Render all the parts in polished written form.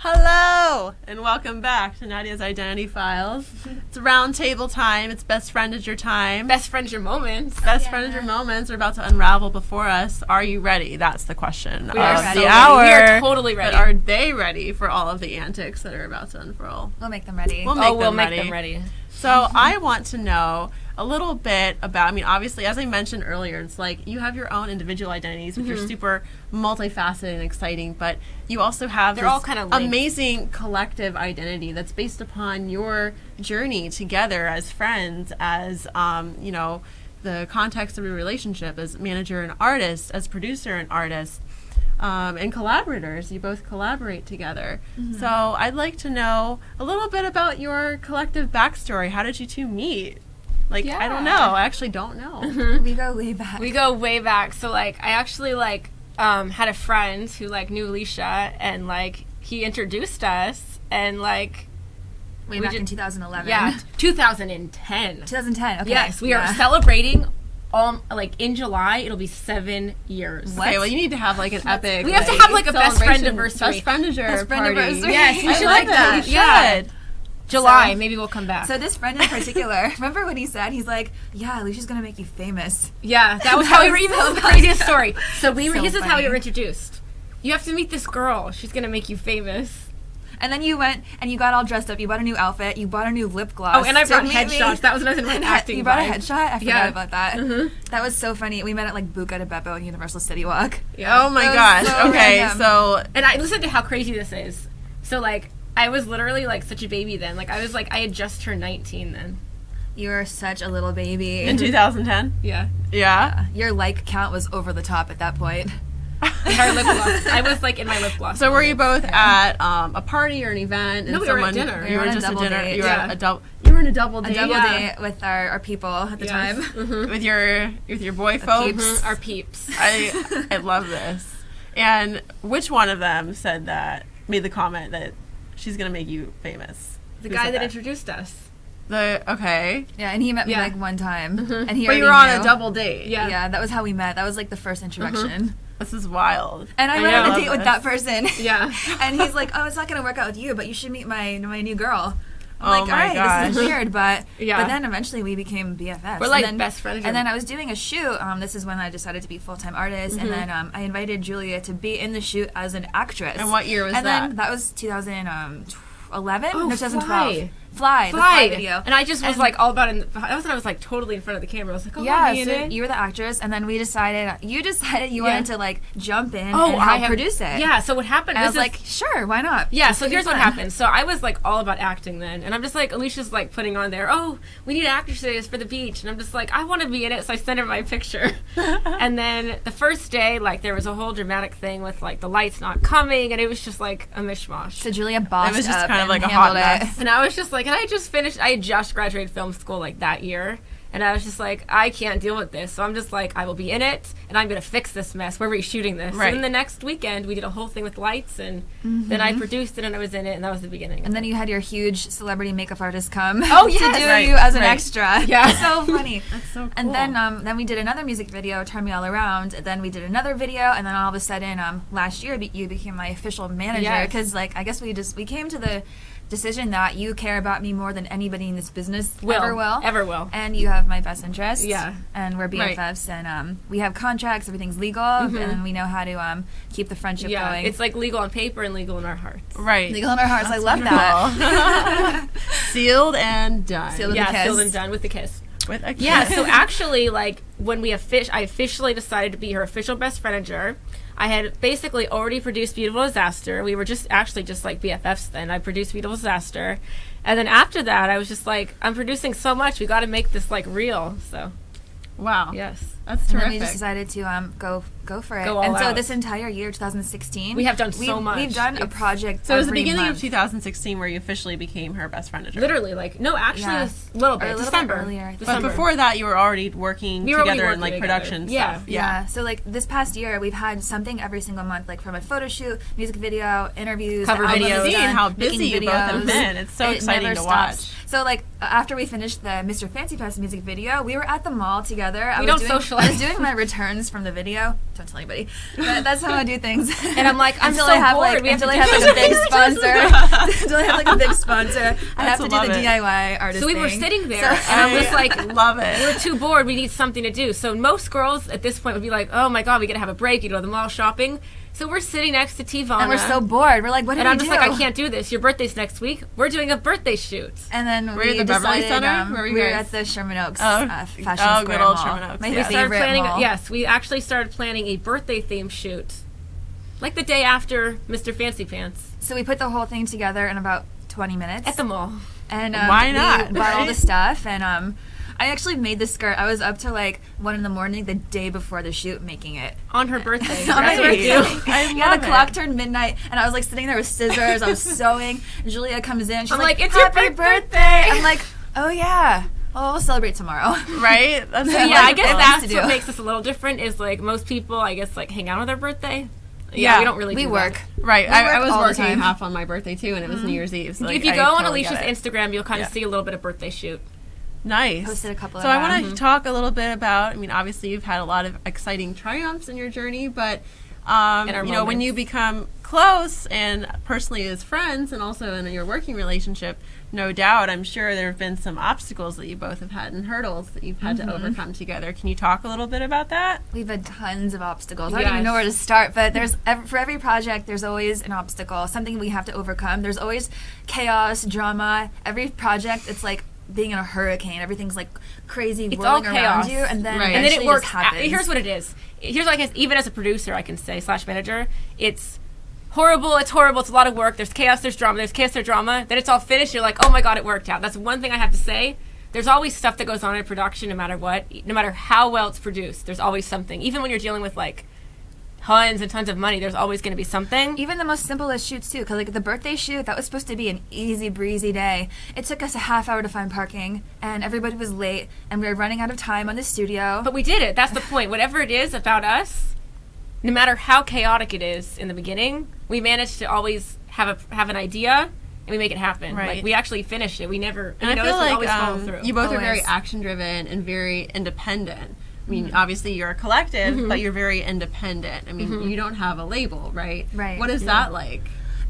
Hello, and welcome back to Nadya's Identity Files. It's round table time. It's best friend is your time. Best friend is your moments. Best friend is your moments are about to unravel before us. Are you ready? That's the question We are of so the ready. hour. We are totally ready. But are they ready for all of the antics that are about to unfurl? We'll make them ready. We'll make them ready. So I want to know a little bit about, obviously, as I mentioned earlier, it's like you have your own individual identities, which are super multifaceted and exciting, but you also have They're this all kind of linked. amazing collective identity that's based upon your journey together as friends, as, the context of your relationship as manager and artist, as producer and artist. And collaborators. You both collaborate together. So I'd like to know a little bit about your collective backstory. How did you two meet? I don't know. I actually don't know. We go way back. We go way back. So, I actually, had a friend who, knew Alicia, and, he introduced us, and, way back in 2011. Yeah, 2010. 2010, okay. Yes, we are celebrating, in July, it'll be 7 years. Okay, well, you need to have, an epic... We have to have, a best friend anniversary. Best friend Best friend party. anniversary. Yes, we should like that. You should. Yeah. July, maybe we'll come back. So this friend in particular, remember what he said? He's like, yeah, Alicia's going to make you famous. Yeah, that was how we were even the craziest story. So this is how we funny. were introduced. You have to meet this girl. She's going to make you famous. And then you went and you got all dressed up. You bought a new outfit. You bought a new lip gloss. Oh, and I brought to meet me. headshots. That was another one acting. You brought vibe. a headshot? I forgot Yeah. about that. That was so funny. We met at Buca de Beppo and Universal City Walk. Yeah. Oh, my That was gosh. so Okay, random. so... And I listened to how crazy this is. So, I was literally, such a baby then. I had just turned 19 then. You were such a little baby. In 2010? Yeah. Yeah? Your like count was over the top at that point. In our lip gloss. I was, in my lip gloss. So were you both at a party or an event? And No, we were at dinner. You We were were on a just at double dinner. date. You were Yeah. at a double. You were in a double A date. double Yeah. date with our people at the Yes. time. With your boy folks. peeps. Our peeps. I love this. And which one of them said that? Made the comment that she's gonna make you famous? The Who guy said that introduced us. Okay. Yeah, and he met me Yeah. one time. And he But you already were on knew. a double date. Yeah. Yeah, that was how we met. That was the first introduction. This is wild. And I I went on love a date with this. that person. Yeah. And he's like, "Oh, it's not gonna work out with you, but you should meet my new girl." I'm Oh like, my "All right, this gosh. is weird," but Yeah. then eventually we became BFFs. We're And then- best friends. And then I was doing a shoot. This is when I decided to be a full-time artist, and then I invited Julia to be in the shoot as an actress. And what year was and that? then that was 2011? Oh, no, 2012. Fly. Fly, the Fly video. And I just was And- all about it. That was when I was totally in front of the camera. I was like, oh, Yeah, me in so it. you were the actress, and then you decided you wanted to jump in Oh, and help produce it. Yeah, so what happened And I was was like, sure, why not? yeah, It's so gonna be here's what fun. happened. So I was all about acting then, and I'm just Alicia's putting on there, oh, we need actresses for the beach, and I'm just I want to be in it, so I sent her my picture. And then the first day, there was a whole dramatic thing with the lights not coming, and it was just a mishmash. So Julia bossed It was just up kind of and like a hot handled it. mess. And I was just and I had just graduated film school that year. And I was just I can't deal with this. So I'm just I will be in it, and I'm going to fix this mess. We're reshooting this. Right. And then the next weekend, we did a whole thing with lights, and then I produced it, and I was in it, and that was the beginning. And then you had your huge celebrity makeup artist come Oh, to yes. do Right, you as an right. extra. Yeah. So funny. That's so cool. And then we did another music video, Turn Me All Around. Then we did another video, and then all of a sudden, last year you became my official manager Yes. because I guess we came to the decision that you care about me more than anybody in this business ever will. And you have my best interest. Yeah. And we're Right. BFFs, and we have contracts. Everything's legal, and we know how to keep the friendship Yeah, going. it's legal on paper and legal in our hearts. Right. legal in our hearts. I love that. Sealed and done. Sealed with Yeah, a kiss. sealed and done with the kiss. With a Yeah, kiss. so actually, when I officially decided to be her official best friendager, I had basically already produced Beautiful Disaster. We were just BFFs then. I produced Beautiful Disaster. And then after that, I was just I'm producing so much. We got to make this real. So, Wow. yes. That's And then terrific. we just decided to go for it. Go all and so out. this entire year, 2016, We have done so much. We've done a It's- project. So it was the every beginning month. of 2016 where you officially became her best friend. Literally, no, actually, Yeah. a little bit. Or a little bit December. earlier, I think. But December. before that, you were already working We were already together in working production together. stuff. Yeah. So this past year, we've had something every single month, from a photo shoot, music video, interviews, Cover album videos. is Seeing done, how making busy you both have videos. been. It's so It exciting never to stops. watch. So, like, after we finished the Mr. Fancy Pants music video, we were at the mall together. We don't socialize. I was doing my returns from the video. Don't tell anybody. But that's how I do things. And I'm like, I'm until so I have, bored. Like, until I have, like, a big sponsor. Until I have, like, a big sponsor. I have to do the DIY artist So we were sitting there, and I'm just like, love it. We're too bored. We need something to do. So most girls at this point would be like, oh, my God, we got to have a break. You go to the mall shopping. So we're sitting next to Tivana. And we're so bored. We're like, what do we do? And I'm just like, I can't do this. Your birthday's next week. We're doing a birthday shoot. And then we at the Beverly Center? Where were you guys? At the Sherman Oaks Fashion Square good old Mall. Sherman Oaks. My favorite planning, mall. Yes, we actually started planning a birthday theme shoot. Like the day after Mr. Fancy Pants. So we put the whole thing together in about 20 minutes. At the mall. And why not? We bought all the stuff, and I actually made the skirt. I was up to like 1 a.m. the day before the shoot making it. On her birthday. On my birthday. I the clock turned midnight, and I was like sitting there with scissors. I was sewing. And Julia comes in. She's I'm like, it's happy your birthday. I'm like, oh yeah. Well, we'll celebrate tomorrow. Right? That's so yeah, I guess that's to what do. makes us a little different is like most people, I guess, like hang out on their birthday. Yeah, we don't really we do work. That. Right. I was all the working time. half on my birthday too, and it was New Year's Eve. So, like, if you I go on totally Alicia's get it. Instagram, you'll kind of see a little bit of birthday shoot. Nice. Posted a couple so of I want them. to talk a little bit about, I mean, obviously you've had a lot of exciting triumphs in your journey, but, when you become close and personally as friends and also in your working relationship, no doubt, I'm sure there have been some obstacles that you both have had and hurdles that you've had to overcome together. Can you talk a little bit about that? We've had tons of obstacles. I don't even know where to start, but for every project, there's always an obstacle, something we have to overcome. There's always chaos, drama. Every project, it's like being in a hurricane. Everything's like crazy whirling around you, and then and then it works. Happens. Here's what it is. Here's what I guess, even as a producer, I can say / manager, it's horrible. It's horrible. It's a lot of work. There's chaos. There's drama. There's chaos. There's drama. Then it's all finished. You're like, oh my God, it worked out. That's one thing I have to say. There's always stuff that goes on in production, no matter what, no matter how well it's produced. There's always something. Even when you're dealing with like tons and tons of money, there's always going to be something. Even the most simplest shoots too, because like the birthday shoot, that was supposed to be an easy breezy day. It took us a half hour to find parking, and everybody was late, and we were running out of time on the studio. But we did it. That's the point. Whatever it is about us, no matter how chaotic it is in the beginning, we managed to always have an idea and we make it happen. Right. Like we actually finished it. We never. And I feel we always follow like through. you both are Always. very action driven and very independent. I mean, obviously you're a collective, but you're very independent. I mean, you don't have a label, right? Right. What is that like?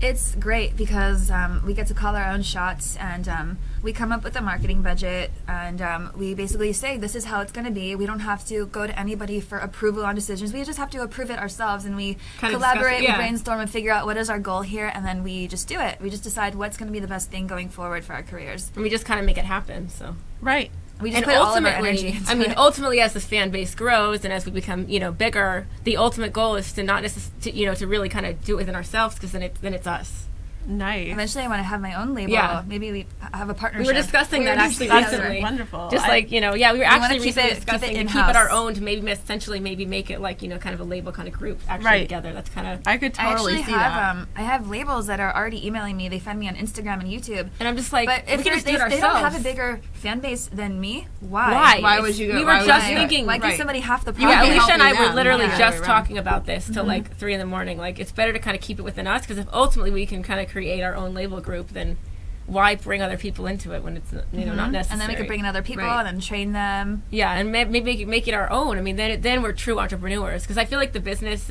It's great because we get to call our own shots, and we come up with a marketing budget, and we basically say this is how it's going to be. We don't have to go to anybody for approval on decisions. We just have to approve it ourselves, and we Kind of collaborate, discuss it, yeah. we brainstorm, and figure out what is our goal here, and then we just do it. We just decide what's going to be the best thing going forward for our careers. And we just kind of make it happen. So. Right. We just And put all of our ultimately, energy into I mean, it. ultimately, as this fan base grows and as we become, bigger, the ultimate goal is to not necessarily, to really kind of do it within ourselves, because then it's us. Nice. Eventually, I want to have my own label. Yeah. Maybe we have a partnership. We were discussing that actually That's recently. wonderful. Just I- we were actually keep recently it discussing to keep in-house. it our own, to maybe essentially make it like, kind of a label kind of group actually Right. together. That's kind of. I could totally I actually see have that. I have labels that are already emailing me. They find me on Instagram and YouTube. And I'm just like, But if we can just they do it don't ourselves. have a bigger fan base than me, why? Why would you go? We why were would just you do it? thinking. Why give Right. somebody half the Yeah, profit? Alicia and I helping were them. literally Yeah. just Right. talking about this till like 3 a.m. Like, it's better to kind of keep it within us, because if ultimately we can kind of create our own label group, then why bring other people into it when it's not necessary? And then we could bring in other people Right. and then train them. Yeah, and maybe make it our own. I mean, then we're true entrepreneurs, because I feel like the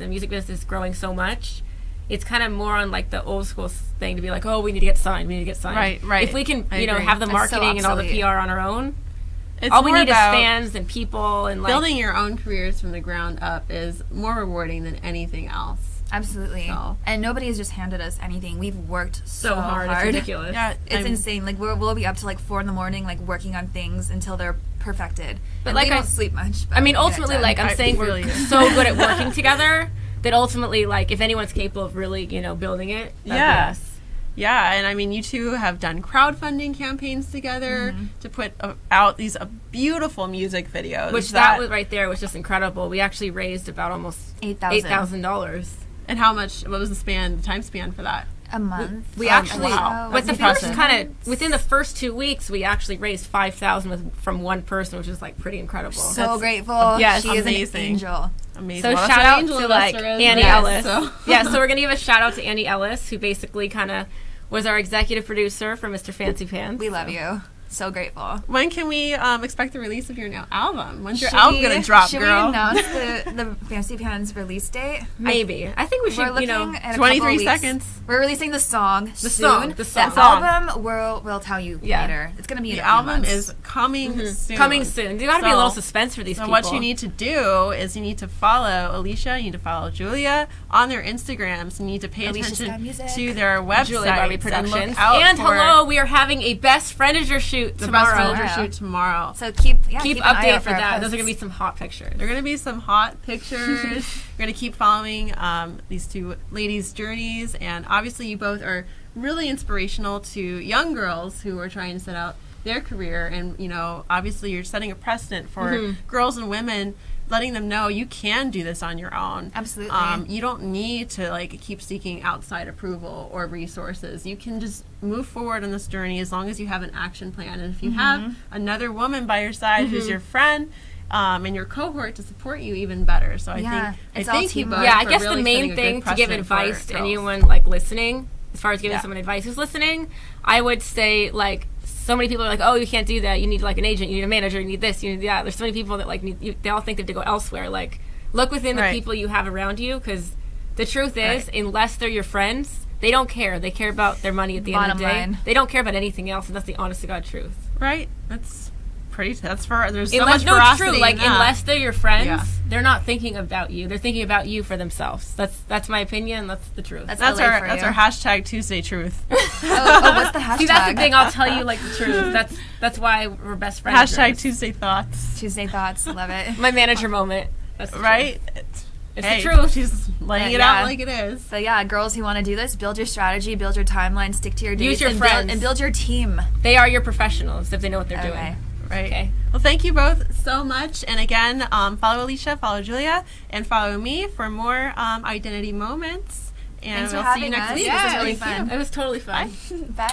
music business is growing so much. It's kind of more on like the old school thing to be like, oh, we need to get signed. Right, right. If we can, I agree. have the That's so marketing and all the obsolete. PR on our own, It's all we more need is about fans and people and like building your own careers from the ground up is more rewarding than anything else. Absolutely. So. And nobody has just handed us anything. We've worked so hard. It's ridiculous. Yeah, It's insane. Like we'll be up to like 4 a.m, like working on things until they're perfected. But And like we I- don't sleep much. but I mean, we get it ultimately, done. like I'm I saying, feel we're you. so good at working together that ultimately, like if anyone's capable of really, building it, that'd be Yeah. us. Yeah, and I mean, you two have done crowdfunding campaigns together to put out these beautiful music videos. Which that was right there was just incredible. We actually raised about almost $8,000 $8,000. And how much? What was the time span for that? a month. We actually, wow. with the That's first impressive. within the first 2 weeks, we actually raised $5,000 from one person, which is like pretty incredible. So grateful. yes, she is an amazing. angel. Amazing. So Well, shout that's out what Angel to like Investor is, Annie right? Ellis. So- Yeah, so we're gonna give a shout out to Annie Ellis, who basically kind of was our executive producer for Mr. Fancy Pants. We love you. So grateful. When can we expect the release of your new album? When's your album gonna drop, should girl? we announce the Fancy Pants release date? Maybe. I think we should, We're looking at a 23 couple weeks. seconds. We're releasing the song soon. song. The Song. album, we'll tell you Yeah. later. It's going to be in The a few album months. is coming soon. Coming soon. There got to be a So- little suspense for these So people. what you need to do is you need to follow Alicia, you need to follow Julia on their Instagrams. You need to pay Alicia Sky attention Music. to their websites Julia Barbie and Productions. look out And for hello, we are having a Best Friendager shoot the tomorrow. Best Friendager Tomorrow. shoot tomorrow. So keep Keep an eye updated out for our that. Those are posts. going to be some hot pictures. There are going to be some hot pictures. We're going to keep following these two ladies' journeys. And obviously, you both are really inspirational to young girls who are trying to set out their career. And, you know, obviously, you're setting a precedent for girls and women, letting them know you can do this on your own. Absolutely. You don't need to, like, keep seeking outside approval or resources. You can just move forward on this journey as long as you have an action plan. And if you have another woman by your side who's your friend, and your cohort to support you, even better. So Yeah, I it's all think you teamwork. both Yeah, I are guess really the main setting a thing good to give precedent for advice to girls. anyone like listening, as far as giving Yeah. someone advice who's listening, I would say like so many people are like, oh, you can't do that. You need like an agent. You need a manager. You need this. You need that. There's so many people that like they all think they have to go elsewhere. Like look within the Right. people you have around you, because the truth is, Right. unless they're your friends, they don't care. They care about their money at the end of the day. Bottom line. They don't care about anything else, and that's the honest to God truth. Right? That's pretty. That's for. There's so Unless, much no, it's veracity true. Like in that. unless they're your friends, Yeah. they're not thinking about you. They're thinking about you for themselves. That's my opinion. That's the truth. That's That's LA our for that's you. our hashtag Tuesday truth. Oh, what's the hashtag? See, that's the thing. I'll tell you like the truth. That's why we're best friends. Hashtag Tuesday thoughts. Tuesday thoughts. Love it. My manager moment. That's the Right? It's Hey, the truth. She's laying it Yeah. out like it is. So yeah, girls who want to do this, build your strategy, build your timeline, stick to your dates, Use your and friends. and build your team. They are your professionals if they know what they're Okay. doing. Right. Okay. Well, thank you both so much. And again, follow Alicia, follow Julia, and follow me for more identity moments. And Thanks for we'll see you having next us. week. Yeah, This is it really was fun. cute. It was totally fun. Bye.